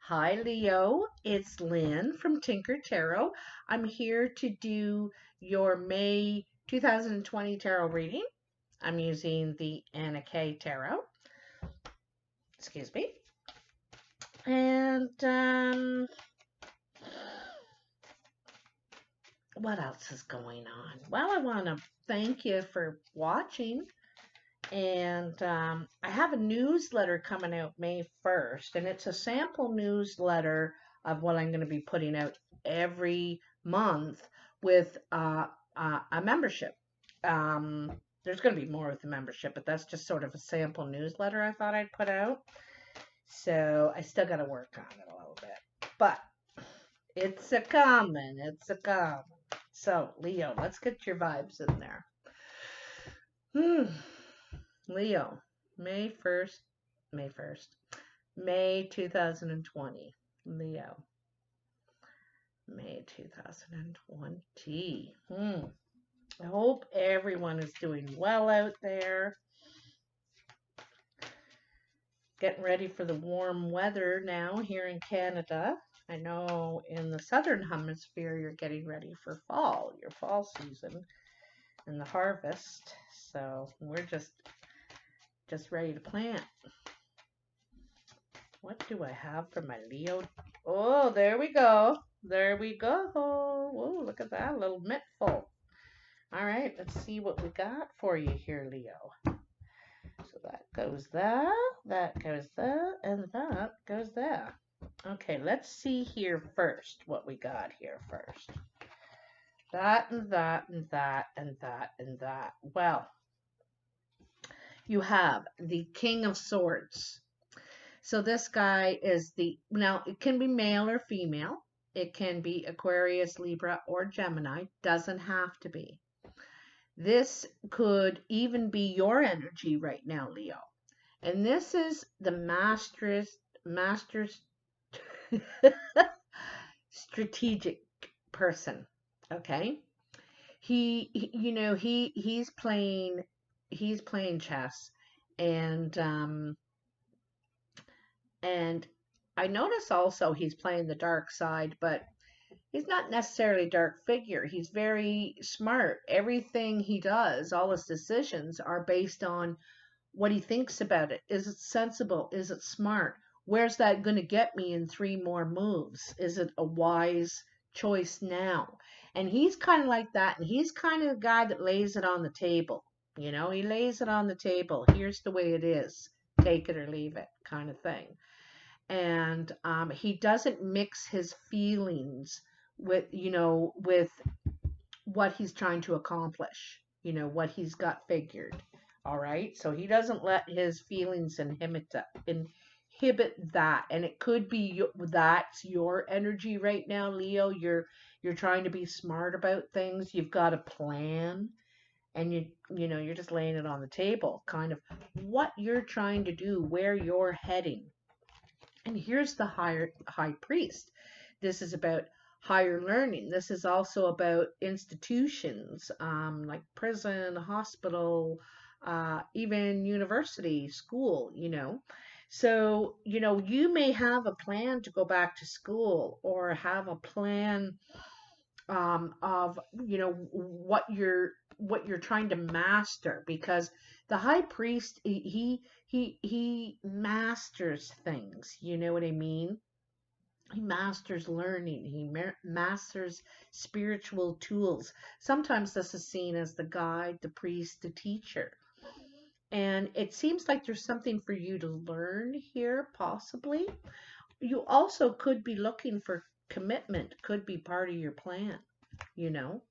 Hi, Leo. It's Lynn from Tinker Tarot. I'm here to do your May 2020 tarot reading. I'm using the Anna K Tarot. Excuse me. And what else is going on? Well, I want to thank you for watching. And I have a newsletter coming out May 1st, and it's a sample newsletter of what I'm going to be putting out every month with a membership. There's going to be more with the membership, but that's just sort of a sample newsletter I thought I'd put out. So I still got to work on it a little bit, but it's a coming. It's a coming. So, Leo, let's get your vibes in there. Leo, May 1st, May 2020. Leo, May 2020. I hope everyone is doing well out there. Getting ready for the warm weather now here in Canada. I know in the southern hemisphere you're getting ready for fall, your fall season and the harvest. So we're just ready to plant. What do I have for my Leo? Oh, there we go. There we go. Oh, look at that, a little mittful. All right, let's see what we got for you here, Leo. So that goes there, that goes there, and that goes there. Okay, let's see here first what we got here first. That and that and that and that and that. Well, you have the King of Swords. So this guy is now it can be male or female. It can be Aquarius, Libra, or Gemini. Doesn't have to be. This could even be your energy right now, Leo. And this is the master's strategic person. Okay. He's playing chess, and I notice also he's playing the dark side, but he's not necessarily a dark figure. He's very smart. Everything he does, all his decisions are based on what he thinks about it. Is it sensible? Is it smart? Where's that going to get me in 3 more moves? Is it a wise choice now? And he's kind of like that. And he's kind of the guy that lays it on the table. He lays it on the table. Here's the way it is. Take it or leave it kind of thing. And he doesn't mix his feelings with what he's trying to accomplish, what he's got figured. All right. So he doesn't let his feelings inhibit that. And it could be that's your energy right now, Leo. You're trying to be smart about things. You've got a plan, and you're just laying it on the table, kind of what you're trying to do, where you're heading. And here's the high priest. This is about higher learning. This is also about institutions, like prison, hospital, even university, school, So, you may have a plan to go back to school, or have a plan of, what you're trying to master, because the high priest, he masters things. You know what I mean? He masters learning. He masters spiritual tools. Sometimes this is seen as the guide, the priest, the teacher. And it seems like there's something for you to learn here, possibly. You also could be looking for commitment, could be part of your plan, you know.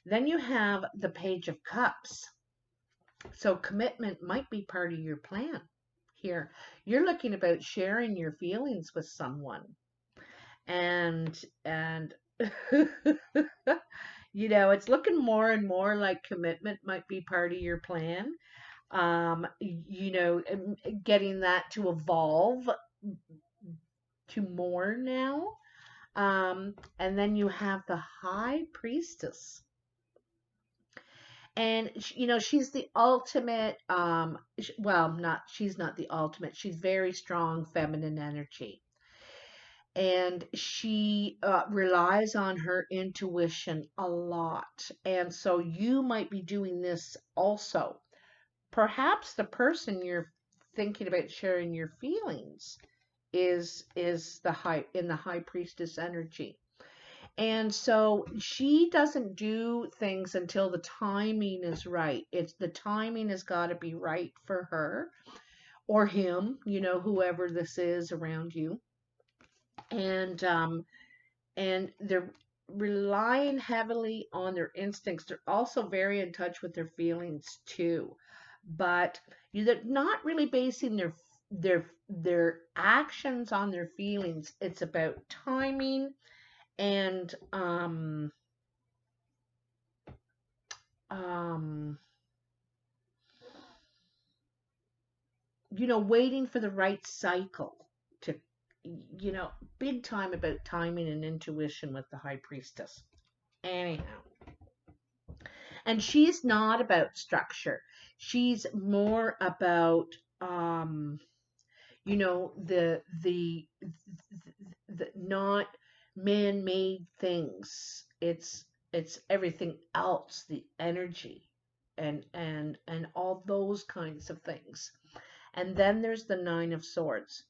Then you have the Page of Cups. So commitment might be part of your plan here. You're looking about sharing your feelings with someone. And it's looking more and more like commitment might be part of your plan. Getting that to evolve to more now. And then you have the High Priestess. And you know, she's the ultimate well, not she's not the ultimate. She's very strong feminine energy. And she relies on her intuition a lot. And so you might be doing this also. Perhaps the person you're thinking about sharing your feelings is the high priestess energy. And so she doesn't do things until the timing is right. It's the timing has got to be right for her or him, you know, whoever this is around you. And they're relying heavily on their instincts. They're also very in touch with their feelings too. But they're not really basing their actions on their feelings. It's about timing and um, you know, waiting for the right cycle to, you know, big time about timing and intuition with the high priestess. Anyhow, and she's not about structure. She's more about, you know, the not man-made things. It's everything else, the energy and all those kinds of things. And then there's the Nine of Swords.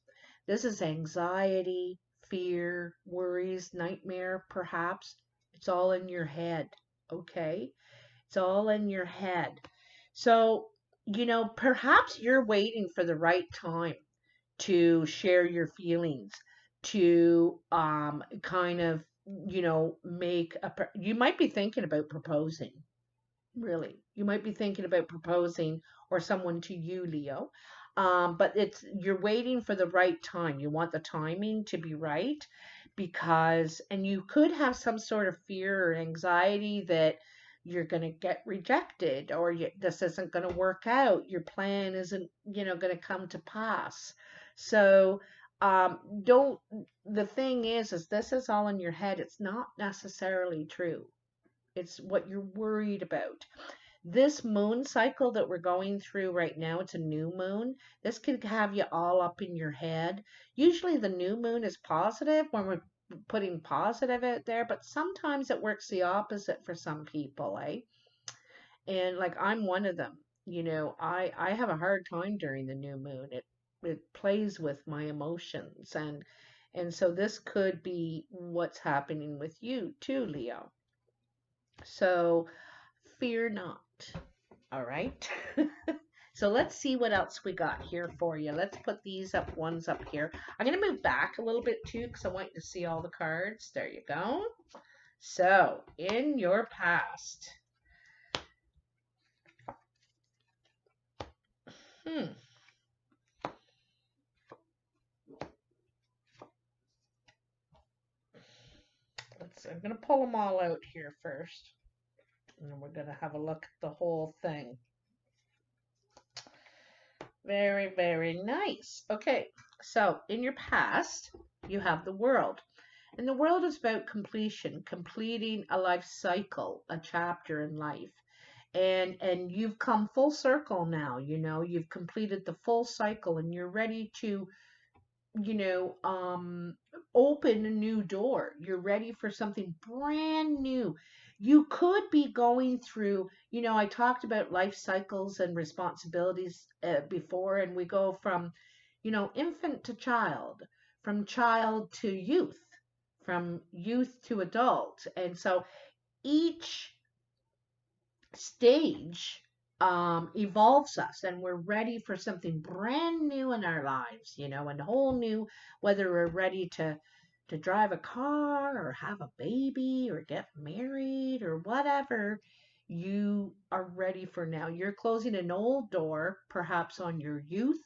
This is anxiety, fear, worries, nightmare, perhaps. It's all in your head, okay? It's all in your head. So, you know, perhaps you're waiting for the right time to share your feelings, to kind of, you know, you might be thinking about proposing, really. You might be thinking about proposing or someone to you, Leo. But you're waiting for the right time. You want the timing to be right because, and you could have some sort of fear or anxiety that you're going to get rejected or this isn't going to work out. Your plan isn't, you know, going to come to pass. So, don't, the thing is this is all in your head. It's not necessarily true. It's what you're worried about. This moon cycle that we're going through right now, it's a new moon. This could have you all up in your head. Usually the new moon is positive when we're putting positive out there, but sometimes it works the opposite for some people, eh? And like I'm one of them. You know, I have a hard time during the new moon. It plays with my emotions and so this could be what's happening with you too, Leo. So fear not. All right. So let's see what else we got here for you. Let's put these ones up here. I'm going to move back a little bit too because I want you to see all the cards. There you go. So, in your past. Hmm. I'm going to pull them all out here first. And then we're going to have a look at the whole thing. Very, very nice. Okay, so in your past, you have the world. And the world is about completion, completing a life cycle, a chapter in life. And you've come full circle now, you know, you've completed the full cycle and you're ready to, you know, open a new door. You're ready for something brand new. You could be going through, you know, I talked about life cycles and responsibilities before, and we go from, you know, infant to child, from child to youth, from youth to adult. And so each stage evolves us and we're ready for something brand new in our lives, you know, and a whole new, whether we're ready to drive a car or have a baby or get married or whatever you are ready for now. You're closing an old door, perhaps on your youth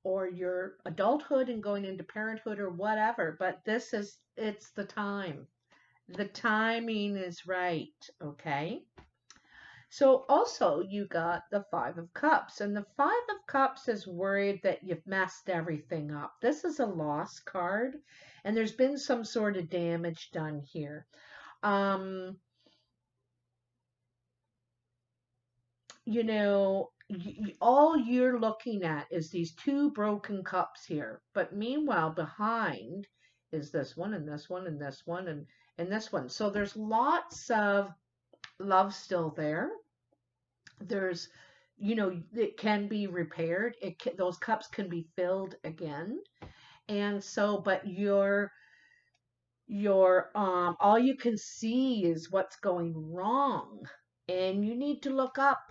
or your adulthood and going into parenthood or whatever, but it's the time. The timing is right, okay? So also you got the Five of Cups, and the Five of Cups is worried that you've messed everything up. This is a loss card, and there's been some sort of damage done here. Um, you know, all you're looking at is these two broken cups here. But meanwhile, behind is this one and this one and this one and this one. So there's lots of love still there. There's, it can be repaired. Those cups can be filled again. And so, but all you can see is what's going wrong. And you need to look up.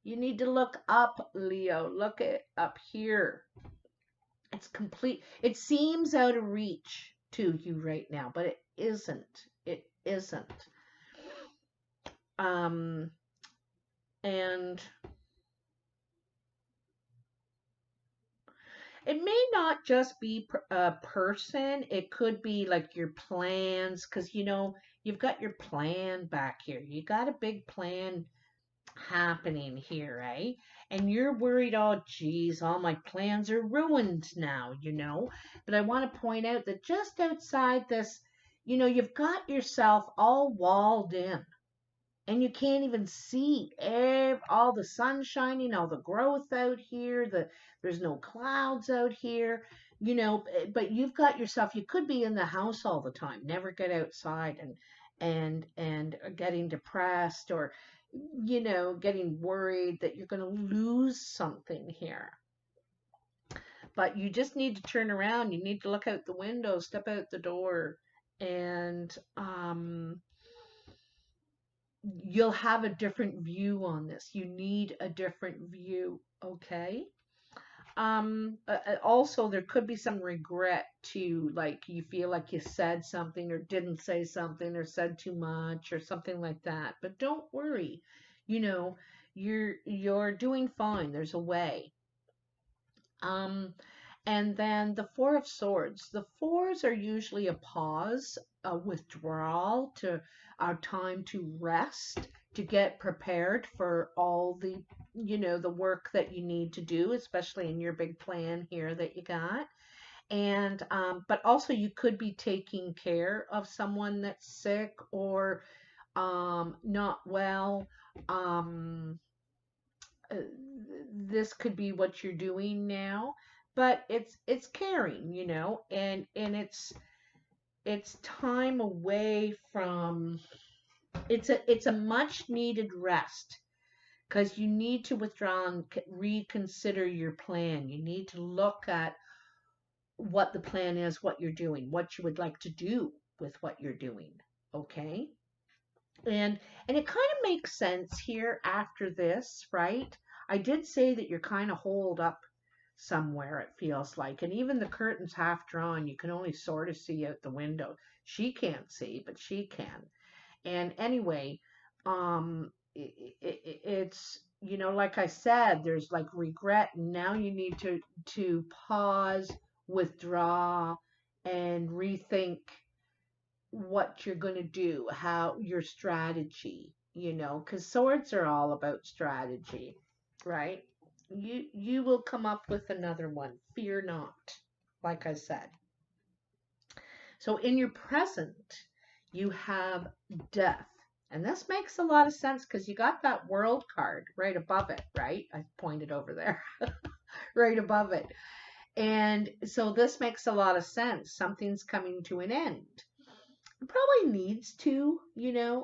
You need to look up, Leo. Look it up here. It's complete. It seems out of reach to you right now, but it isn't. It isn't. Um, and it may not just be a person. It could be like your plans, because you've got your plan back here. You got a big plan happening here, right? And you're worried, oh, geez, all my plans are ruined now. But I want to point out that just outside this, you've got yourself all walled in. And you can't even see all the sun shining, all the growth out here. There's no clouds out here, but you've got yourself. You could be in the house all the time, never get outside, and getting depressed, or getting worried that you're going to lose something here. But you just need to turn around. You need to look out the window, step out the door, and you'll have a different view on this. You need a different view, okay? Also, there could be some regret too, like you feel like you said something or didn't say something or said too much or something like that. But don't worry, you know, you're doing fine. There's a way. Um, and then the Four of Swords. The fours are usually a pause, a withdrawal, to our time to rest, to get prepared for all the work that you need to do, especially in your big plan here that you got. And but also you could be taking care of someone that's sick or not well. Um, uh, this could be what you're doing now, but it's caring, and it's time away from. It's a much needed rest, because you need to withdraw and reconsider your plan. You need to look at what the plan is, what you're doing, what you would like to do with what you're doing. Okay? And it kind of makes sense here after this, right? I did say that you're kind of holed up somewhere, it feels like. And even the curtain's half drawn, you can only sort of see out the window. She can't see, but she can. And anyway, it's like I said, there's like regret, and now you need to pause, withdraw, and rethink what you're going to do, how your strategy, because swords are all about strategy, right? You will come up with another one. Fear not, like I said. So in your present, you have death. And this makes a lot of sense because you got that world card right above it, right? I pointed over there, right above it. And so this makes a lot of sense. Something's coming to an end. It probably needs to,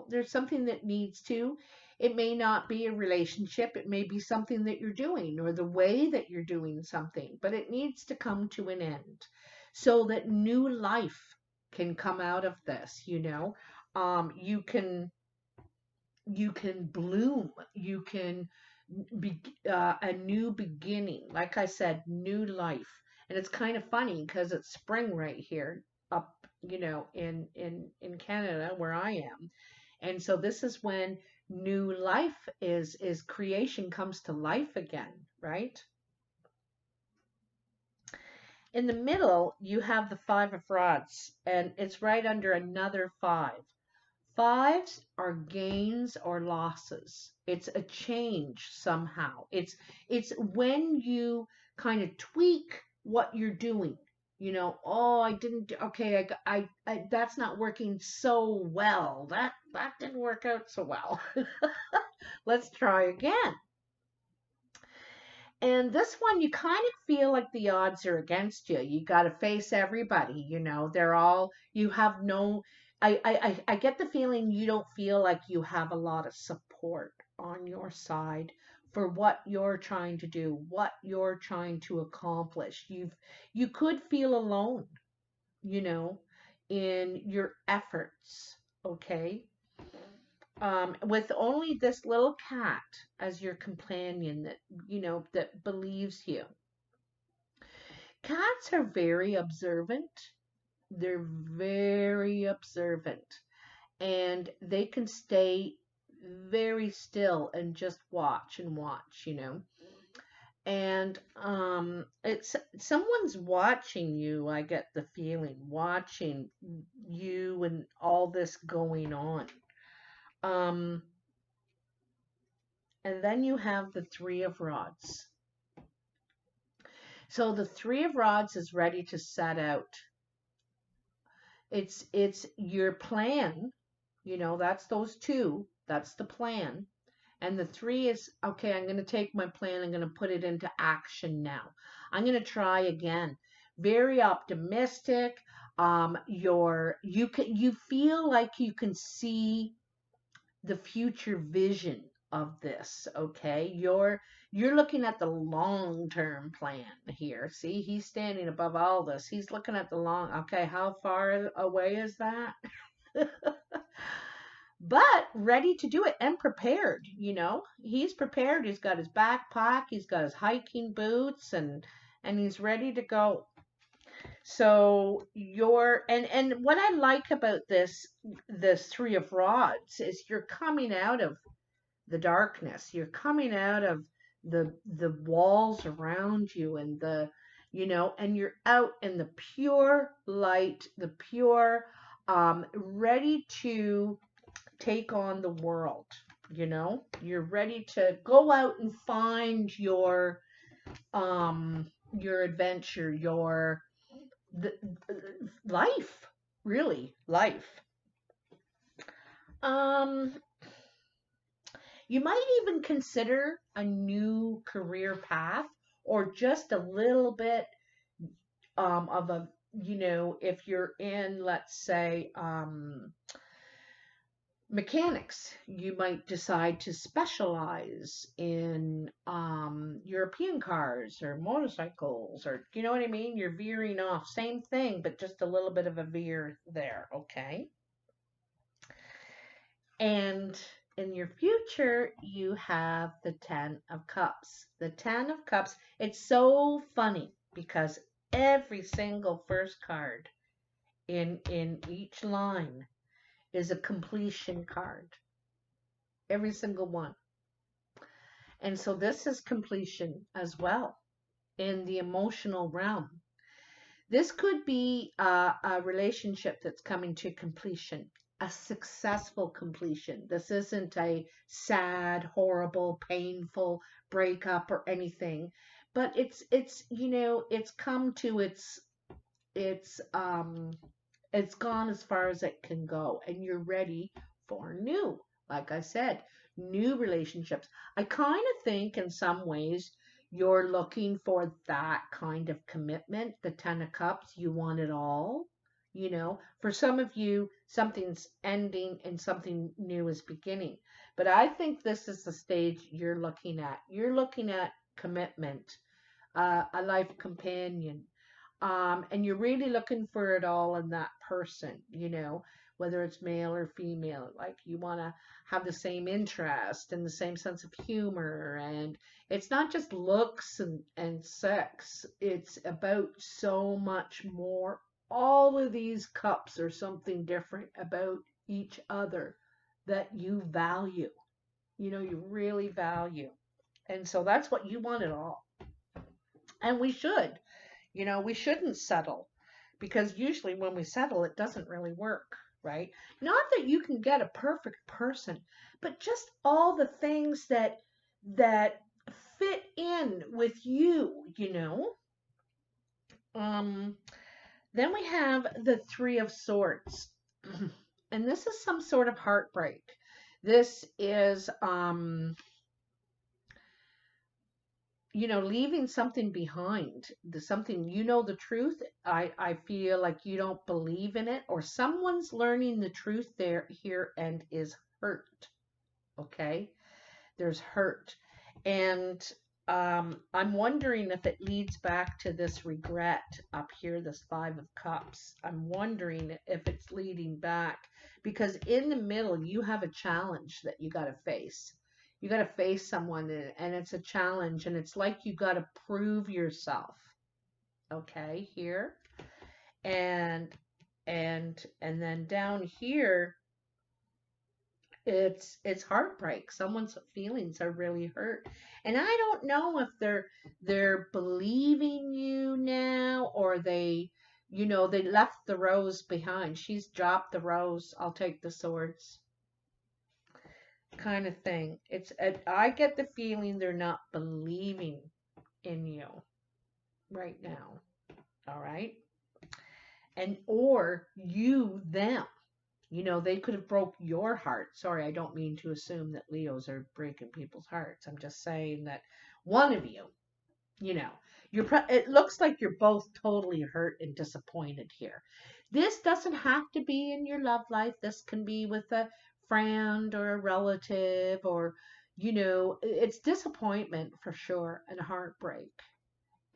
there's something that needs to. It may not be a relationship. It may be something that you're doing or the way that you're doing something, but it needs to come to an end so that new life can come out of this, you can bloom, you can be a new beginning, like I said, new life. And it's kind of funny because it's spring right here up, in Canada where I am. And so this is when new life is creation comes to life again, right? In the middle, you have the Five of Rods, and it's right under another five. Fives are gains or losses. It's a change somehow. It's when you kind of tweak what you're doing. Oh, I didn't okay, I that's not working so well. That didn't work out so well. Let's try again. And this one, you kind of feel like the odds are against you. You got to face everybody, you know. They're all, you have no, I get the feeling you don't feel like you have a lot of support on your side for what you're trying to do, what you're trying to accomplish. You could feel alone, you know, in your efforts, okay? With only this little cat as your companion that, you know, that believes you. Cats are very observant. They're very observant, and they can stay very still and just watch and watch, you know. And it's someone's watching you, I get the feeling, watching you and all this going on. Um, and then you have the Three of Rods. So the Three of Rods is ready to set out. It's your plan, you know, that's those two. That's the plan. And the three is, okay, I'm going to take my plan, I'm going to put it into action now. I'm going to try again. Very optimistic. You feel like you can see the future vision of this, okay? You're looking at the long-term plan here. See, he's standing above all this. He's looking at the long, okay, how far away is that? But ready to do it and prepared, you know. He's prepared. He's got his backpack, he's got his hiking boots, and he's ready to go. So you're and what I like about this Three of Rods is you're coming out of the darkness. You're coming out of the walls around you and the, you know, and you're out in the pure light, the pure ready to take on the world, you know. You're ready to go out and find your adventure, your the, life, really life. um you might even consider a new career path, or just a little bit of a, you know, if you're in, let's say, mechanics, you might decide to specialize in European cars or motorcycles, or you know what I mean? You're veering off. Same thing, but just a little bit of a veer there, okay? And in your future, you have the Ten of Cups. The Ten of Cups, it's so funny because every single first card in each line is a completion card. Every single one. And so this is completion as well in the emotional realm. This could be a relationship that's coming to completion, a successful completion. This isn't a sad, horrible, painful breakup or anything, but it's you know, it's come to it's it's gone as far as it can go, and you're ready for new. Like I said, new relationships. I kind of think in some ways you're looking for that kind of commitment. The Ten of Cups, you want it all. You know, for some of you, something's ending and something new is beginning. But I think this is the stage you're looking at. You're looking at commitment, a life companion, and you're really looking for it all in that person, you know, whether it's male or female. Like you want to have the same interest and the same sense of humor. And it's not just looks and sex, it's about so much more. All of these cups are something different about each other that you value, you know, you really value. And so that's what you want it all. And we should. You know, we shouldn't settle, because usually when we settle, it doesn't really work, right? Not that you can get a perfect person, but just all the things that fit in with you, you know. Um, then we have the Three of Swords, and this is some sort of heartbreak. This is you know, leaving something behind, something, you know, the truth. I feel like you don't believe in it, or someone's learning the truth there, here, and is hurt. Okay. There's hurt. And I'm wondering if it leads back to this regret up here, this Five of Cups. I'm wondering if it's leading back, because in the middle, you have a challenge that you got to face. You got to face someone, and it's a challenge, and it's like you got to prove yourself. Okay, here. And and then down here, it's heartbreak. Someone's feelings are really hurt, and I don't know if they're believing you now, or they, you know, they left the rose behind. She's dropped the rose, I'll take the swords, kind of thing. I get the feeling they're not believing in you right now. All right. And or you them. You know, they could have broke your heart. Sorry, I don't mean to assume that Leos are breaking people's hearts. I'm just saying that one of you, you know, it looks like you're both totally hurt and disappointed here. This doesn't have to be in your love life. This can be with a friend or a relative, or, you know, it's disappointment for sure, and heartbreak.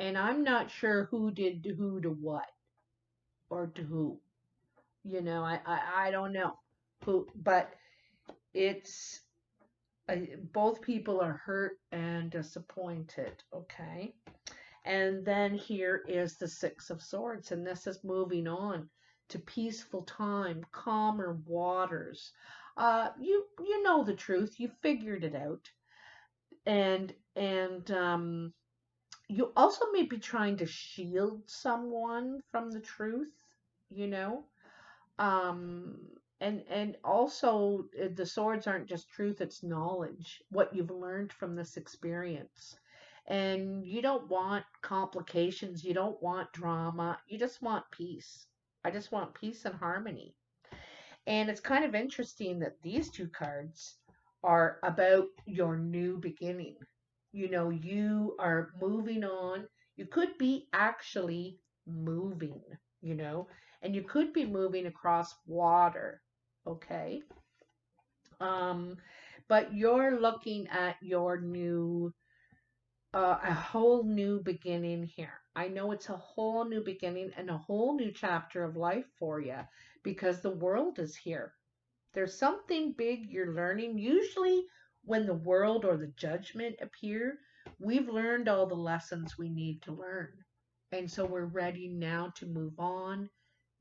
And I'm not sure who did who to what, or to who. You know, I don't know who, but it's both people are hurt and disappointed. Okay. And then here is the Six of Swords, and this is moving on to peaceful time, calmer waters. You know the truth. You figured it out, and you also may be trying to shield someone from the truth. You know, um and also the swords aren't just truth, it's knowledge, what you've learned from this experience. And you don't want complications, you don't want drama, you just want peace. I just want peace and harmony. And it's kind of interesting that these two cards are about your new beginning. You know, you are moving on. You could be actually moving, you know, and you could be moving across water. Okay. Um, but you're looking at your new, a whole new beginning here. I know it's a whole new beginning and a whole new chapter of life for you, because the world is here. There's something big you're learning. Usually, when the world or the judgment appear, we've learned all the lessons we need to learn. And so we're ready now to move on,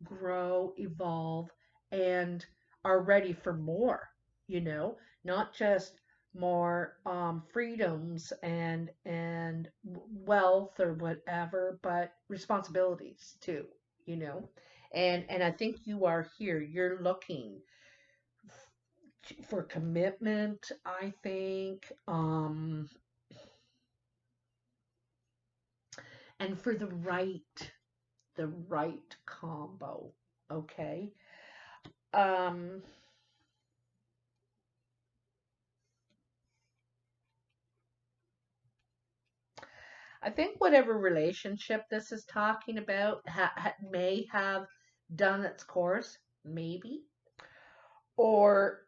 grow, evolve, and are ready for more, you know, not just more freedoms and wealth or whatever, but responsibilities too, you know. And I think you are here. You're looking for commitment, I think, and for the right combo. Okay. Um, I think whatever relationship this is talking about may have done its course, maybe, or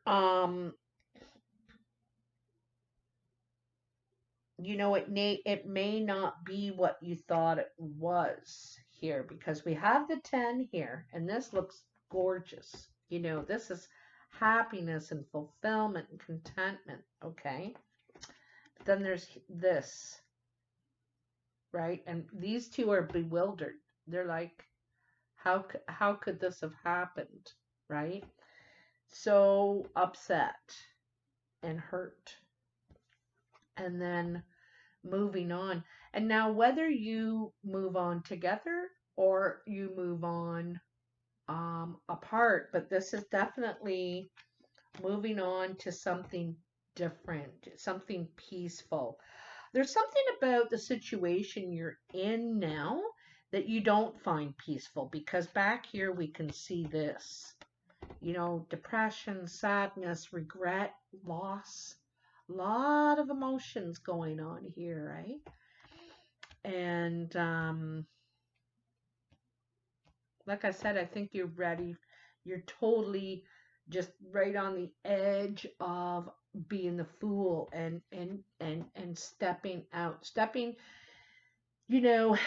you know, it may not be what you thought it was here, because we have the 10 here, and this looks gorgeous. You know, this is happiness and fulfillment and contentment. Okay. But then there's this, right? And these two are bewildered. They're like, how could this have happened, right? So upset and hurt. And then moving on. And now, whether you move on together or you move on apart, but this is definitely moving on to something different, something peaceful. There's something about the situation you're in now that you don't find peaceful, because back here we can see this, you know, depression, sadness, regret, loss, a lot of emotions going on here, right? And like I said, I think you're ready. You're totally just right on the edge of being the fool and stepping out, stepping, you know,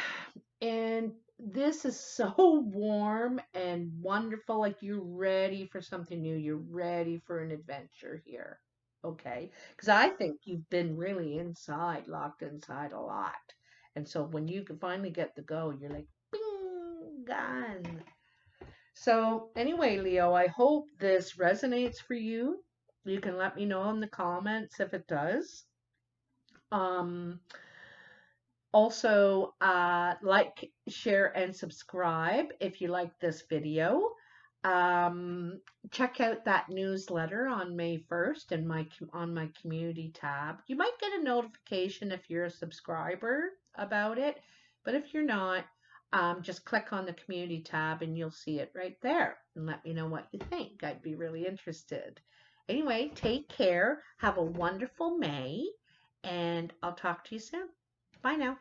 and this is so warm and wonderful. Like you're ready for something new. You're ready for an adventure here. Okay. Because I think you've been really inside, locked inside a lot. And so when you can finally get the go, you're like, bing, gone. So, anyway, Leo, I hope this resonates for you. You can let me know in the comments if it does. Um, Also, like, share, and subscribe if you like this video. Um, Check out that newsletter on May 1st and on my community tab. You might get a notification if you're a subscriber about it, but if you're not, just click on the community tab and you'll see it right there. And let me know what you think. I'd be really interested. Anyway, take care. Have a wonderful May, and I'll talk to you soon. Bye now.